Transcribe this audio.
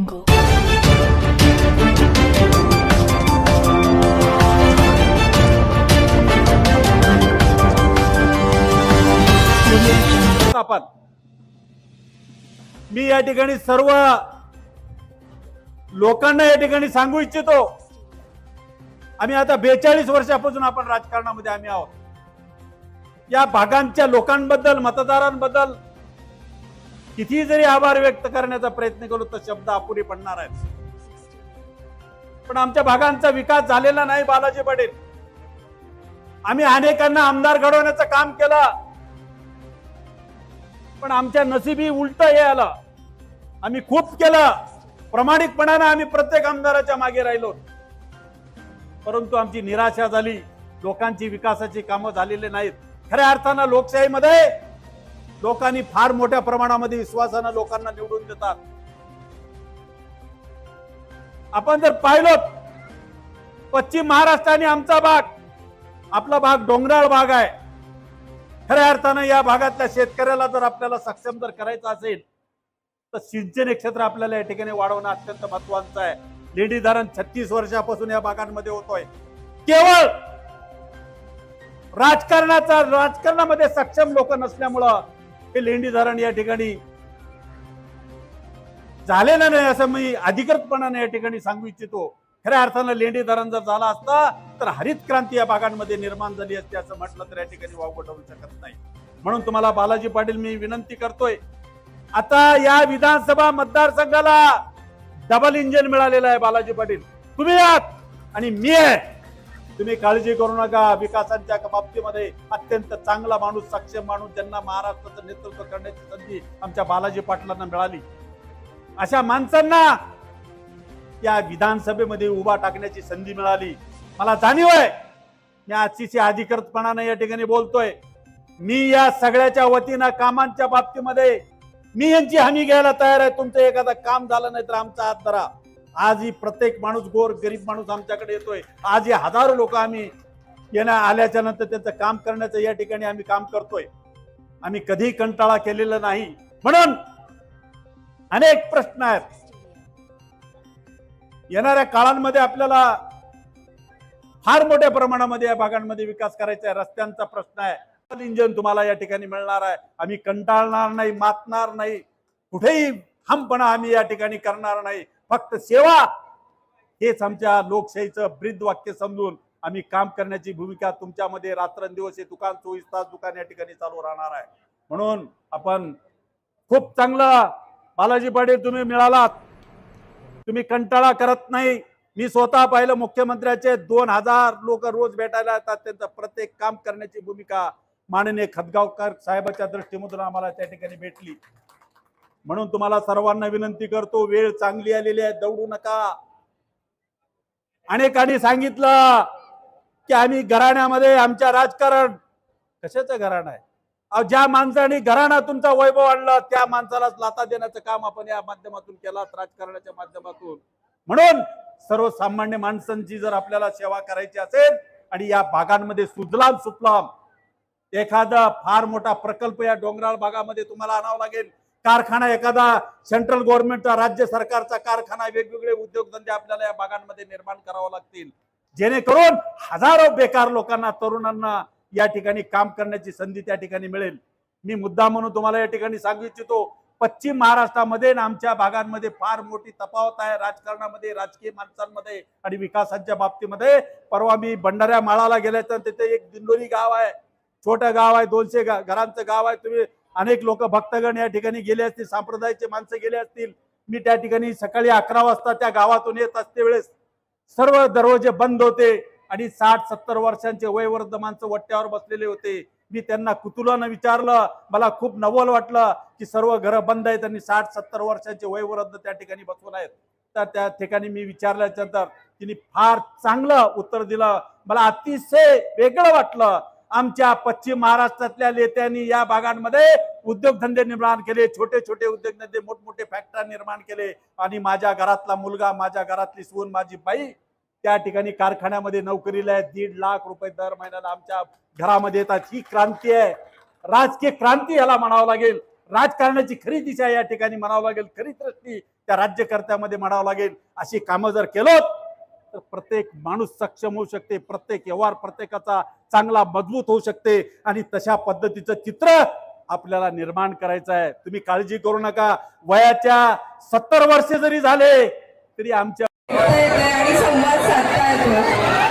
jungle. आपण मी या ठिकाणी सर्व लोकांना या ठिकाणी सांगू इच्छितो, आम्ही आता 42 वर्षापासून आपण राजकारणामध्ये आम्ही आहोत. या भागांच्या लोकांबद्दल, मतदारांबद्दल किती जरी आभार व्यक्त करण्याचा प्रयत्न करू तर शब्द अपुरे पडणार आहेत. पण आमच्या भागांचा विकास झालेला नाही. बालाजी पाटील, आम्ही अनेकांना आमदार घडवण्याचं काम केलं, पण आमच्या नशिबी उलट हे आलं. आम्ही खूप केलं, प्रामाणिकपणाने आम्ही प्रत्येक आमदाराच्या मागे राहिलो, परंतु आमची निराशा झाली. लोकांची विकासाची कामं झालेली नाहीत. खऱ्या अर्थानं लोकशाहीमध्ये लोकांनी फार मोठ्या प्रमाणामध्ये विश्वासानं लोकांना निवडून देतात. आपण जर पाहिलं पश्चिम महाराष्ट्र आणि आमचा भाग, आपला भाग डोंगराळ भाग आहे. खऱ्या अर्थानं या भागातल्या शेतकऱ्याला जर आपल्याला सक्षम जर करायचं असेल तर सिंचन क्षेत्र आपल्याला या ठिकाणी वाढवणं अत्यंत महत्वाचं आहे. लेंडी धरण 36 वर्षापासून या भागांमध्ये होतोय. केवळ राजकारणामध्ये सक्षम लोक नसल्यामुळं हे लेंडी धरण या ठिकाणी झालेलं नाही असं मी अधिकृतपणाने या ठिकाणी सांगू इच्छितो. खऱ्या अर्थानं लेंडी धरण जर झाला असता तर हरित क्रांती या भागांमध्ये निर्माण झाली असती असं म्हटलं तर या ठिकाणी वावगं ठरू शकत नाही. म्हणून तुम्हाला बालाजी पाटील मी विनंती करतोय, आता या विधानसभा मतदारसंघाला डबल इंजिन मिळालेलं आहे. बालाजी पाटील, तुम्ही आहात आणि मी आहे. तुम्ही काळजी करू नका. विकासाच्या बाबतीमध्ये अत्यंत चांगला माणूस, सक्षम माणूस, ज्यांना महाराष्ट्राचं नेतृत्व करण्याची संधी आमच्या बालाजी पाटलांना मिळाली, अशा माणसांना या विधानसभेमध्ये उभा टाकण्याची संधी मिळाली. मला जाणीव आहे, मी अतिशय अधिकृतपणाने या ठिकाणी बोलतोय. मी या सगळ्याच्या वतीनं कामांच्या बाबतीमध्ये मी यांची हमी घ्यायला तयार आहे. तुमचं एखादं काम झालं नाही तर आमचा हात धरा. आज ही प्रत्येक माणूस, गोर गरीब माणूस आमच्याकडे येतोय. आज हे हजारो लोक आम्ही आल्याच्या नंतर त्यांचं काम करण्याचं या ठिकाणी आम्ही काम करतोय. आम्ही कधी कंटाळा केलेला नाही. म्हणून अनेक प्रश्न आहेत. येणाऱ्या काळांमध्ये आपल्याला फार मोठ्या प्रमाणामध्ये या भागांमध्ये विकास करायचा आहे. रस्त्यांचा प्रश्न आहे. इंजिन तुम्हाला या ठिकाणी मिळणार आहे. आम्ही कंटाळणार नाही, मातणार नाही, कुठेही हमपणा आम्ही या ठिकाणी करणार नाही. फक्त सेवा हेच आमच्या लोकशाहीचं ब्रीद वाक्य समजून आम्ही काम करण्याची भूमिका तुमच्यामध्ये रात्रंदिवस हे दुकान 24 तास दुकान या ठिकाणी चालू राहणार आहे. म्हणून आपण खूप चांगलं बालाजी पाटील तुम्ही मिळालात. तुम्ही कंटाळा करत नाही. मी स्वतः पाहिलं मुख्यमंत्र्याचे 2000 लोक रोज भेटायला येतात. त्यांचं प्रत्येक काम करण्याची भूमिका माननीय खतगावकर साहेबांच्या दृष्टीमधून आम्हाला त्या ठिकाणी भेटली. म्हणून तुम्हाला सर्वांना विनंती करतो, वेळ चांगली आलेली आहे, दौडू नका. अनेकांनी सांगितलं की आम्ही घराण्यामध्ये, आमच्या राजकारण कशाचं घराणं आहे? ज्या माणसाने घराणा तुमचा वैभव आणला त्या माणसालाच लाथा देण्याचं काम आपण या माध्यमातून केलं, राजकारणाच्या माध्यमातून. म्हणून सर्वसामान्य माणसांची जर आपल्याला सेवा करायची असेल आणि या भागांमध्ये सुजलाम सुफलाम एखादा फार मोठा प्रकल्प या डोंगराळ भागामध्ये तुम्हाला आणावा लागेल. कारखाना एखादा सेंट्रल गव्हर्नमेंटचा, राज्य सरकारचा कारखाना, वेगवेगळे उद्योगधंदे आपल्याला या भागांमध्ये निर्माण करावे लागतील, जेणेकरून हजारो बेकार लोकांना, तरुणांना या ठिकाणी काम करण्याची संधी त्या ठिकाणी मिळेल. मी मुद्दा म्हणून तुम्हाला या ठिकाणी सांगू इच्छितो, पश्चिम महाराष्ट्रामध्ये आणि आमच्या भागांमध्ये फार मोठी तफावत आहे राजकारणामध्ये, राजकीय माणसांमध्ये आणि विकासाच्या बाबतीमध्ये. परवा मी भंडाऱ्या माळाला गेल्याचं तिथे एक दिंडोरी गाव आहे, छोटं गाव आहे, 200 घरांचं गाव आहे. तुम्ही अनेक लोक भक्तगण या ठिकाणी गेले असतील, संप्रदायाचे माणसं गेले असतील. मी त्या ठिकाणी सकाळी 11 वाजता त्या गावातून येत असते वेळेस सर्व दरवाजे बंद होते आणि 60-70 वर्षांचे वयोवृद्ध माणसं वट्ट्यावर बसलेले होते. मी त्यांना कुतूहलानं विचारलं, मला खूप नवल वाटलं की सर्व घरं बंद आहेत आणि 60-70 वर्षांचे वयोवृद्ध त्या ठिकाणी बसून आहेत. तर त्या ठिकाणी मी विचारल्यानंतर तिने फार चांगलं उत्तर दिलं. मला अतिशय वेगळं वाटलं. आमच्या पश्चिम महाराष्ट्रातल्या नेत्यांनी या भागांमध्ये उद्योगधंदे निर्माण केले, छोटे छोटे उद्योगधंदे, मोठमोठे फॅक्टरी निर्माण केले आणि माझ्या घरातला मुलगा, माझ्या घरातली सून, माझी बाई त्या ठिकाणी कारखान्यामध्ये नोकरीला आहे. 1.5 लाख रुपये दर महिन्याला आमच्या घरामध्ये येतात. ही क्रांती आहे, राजकीय क्रांती याला म्हणावं लागेल. राजकारणाची खरी दिशा या ठिकाणी म्हणावं लागेल, खरी दृष्टी त्या राज्यकर्त्यामध्ये म्हणावं लागेल. अशी कामं जर केलं तर प्रत्येक माणूस सक्षम होऊ शकते, प्रत्येक व्यवहार प्रत्येकाचा चांगला मजबूत होऊ शकते आणि तशा पद्धतीचं चित्र आपल्याला निर्माण करायचं आहे. तुम्ही काळजी करू नका. वयाच्या 70 वर्षे जरी झाले तरी आमच्या आणि संवाद साधता येतो.